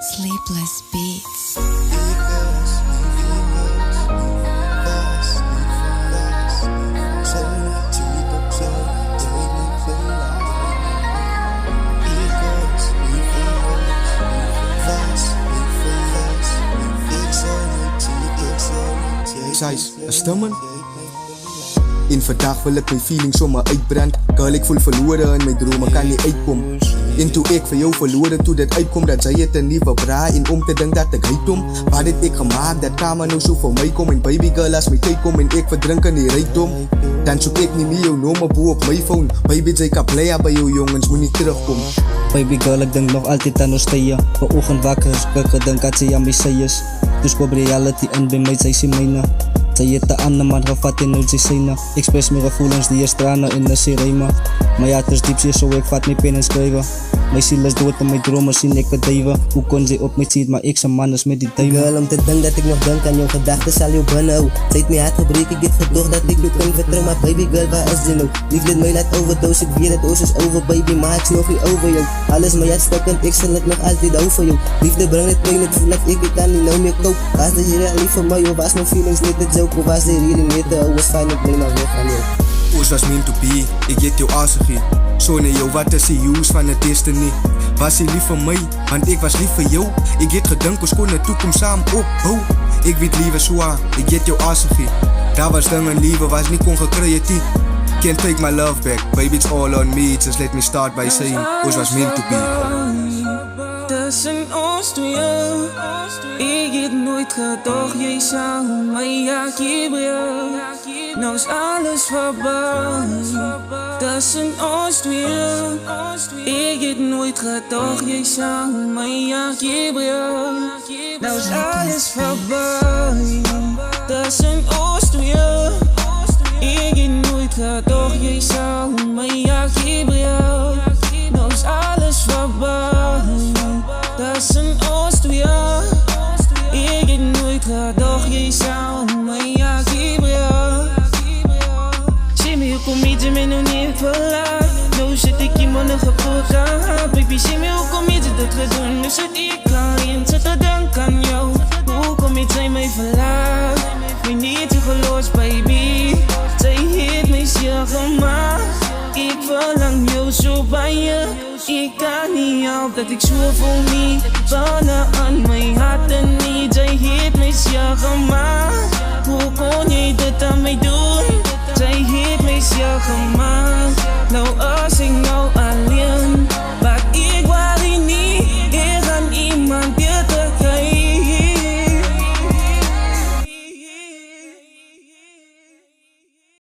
Sleepless Beats. Size, een stemmen. In vandaag wil ik mijn feelings zomaar uitbrand. Girl, ik voel verloren en mijn dromen kan niet uitkomen. En toen ik voor jou verloren, toen dat uitkomt, dat zei het een lieve braai. En om te denken dat ik uitkom, wat heb ik gemaakt, dat kamer nou zo voor mij komt. En baby girl, als mij tijd komt en ik verdrink in die rijkdom, dan zoek ik niet meer jouw nummer boe op mijn phone. Baby, ik kan blij bij jou jongens, moet niet terugkomen. Baby girl, ik denk nog altijd aan ons tweeën. Voor ogen wakker is ik denk dat ze aan mij is. Dus koop reality en bij mij zij zien mijne. Zij het de ander man gevat in onze scène. Ik express mijn gevoelens die is tranen in de sirene. Maar ja, het is diep zeer zo ik vat mijn pen en schrijven. Mijn ziel is dood en mijn dromen zien ik bedrijven. Hoe kon zij op mij ziet, maar ik zijn man is met die duimen. Girl, om te denken dat ik nog denk aan jouw gedachten zal jou binnenhouden. Zij het mij hard gebreken, ik dit gedoog dat ik jou kan vertrouwen. Maar baby girl, waar is die nou? Liefde mij laat overdose, ik weet het oos is over baby, maar ik snoof niet over jou. Alles maar jij stukkend, ik zal het nog altijd houden voor jou. Liefde brengt het pijn, het voel dat ik kan niet nou meer koop. Was de hier echt lief voor mij, of was mijn feelings niet het joke? Of was de hier niet te houden, was fijn, ik ben maar weg van jou. Oos was meant to be, ik get jou aasig. Zo nee jou, wat is die use van de destiny? Was je lief voor mij, want ik was lief voor jou. Ik get gedank, ons kon de toekomst samen opbouwen. Ik weet liever zwaar, ik get jou aasig. Daar was dingen lieve, was niet ongecreatief. Can't take my love back, baby it's all on me. Just let me start by saying, oos was meant to be. Tussen ons tweeën, ik het nooit gedacht, jij zou mij aangeven. Nou is alles voorbij. Tussen ons tweeën, ik het nooit gedacht, jij zou mij aangeven. Nou is alles voorbij. Tussen ons tweeën, ik het nooit gedacht, jij zou mij aangeven. Nou is alles voorbij. Tussen ons tweeën, ik heb nooit gedacht, jij zou mij aangeven. Zie me, hoe kom je me nog niet verlaat? Nu zit ik in mijn gevoel aan. Baby, zie me, hoe kom je dat gedaan? Nu zit ik alleen, zit te denken aan jou. Hoe kom je mij verlaat? Ik niet te geloos, baby. Zij heeft mij zeer gemaakt. Ik verlang jou zo bij je. Ik kan niet helpen dat ik zo voel niet. Bannen aan mijn hart en niet. Zij heeft mij zeer gemaakt. Hoe kon je dit aan mij doen? Zij heeft mij zeer gemaakt. Nou als ik nou